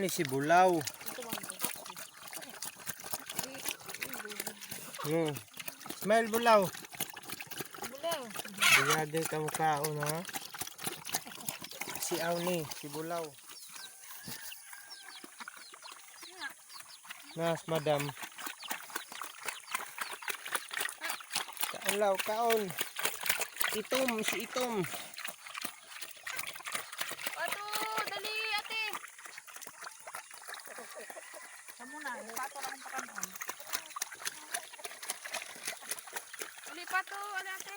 ni si Bulaw. Smile Bulaw. Biyagay ka mukhaon ha. Si Awni, si Bulaw. Nas madam. Kaon kaon. Itom, si Itom. Ato, dali ate. Kamu na, pato lang ang pakanon. Dali pato, ali ate.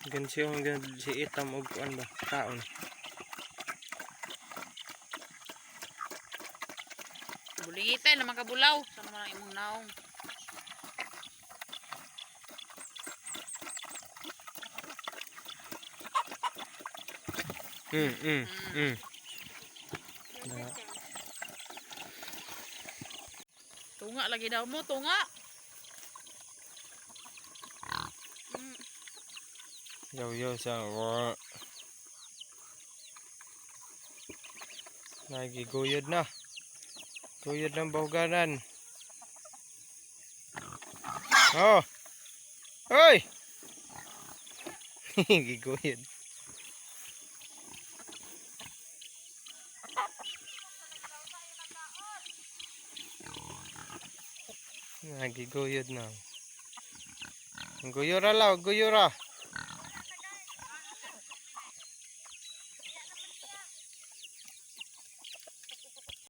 Gan siya hanggang si Itam og kuan ba kaon. Bulingitay naman ka Bulaw. Saan naman ang imong naong? Tunga lagi daw mo, tunga. Yaw sa lagi guyod na. Guyod ng bahuganan. Oh. Hoy. Giguyod. Lagi guyod na. Guyura law, guyura.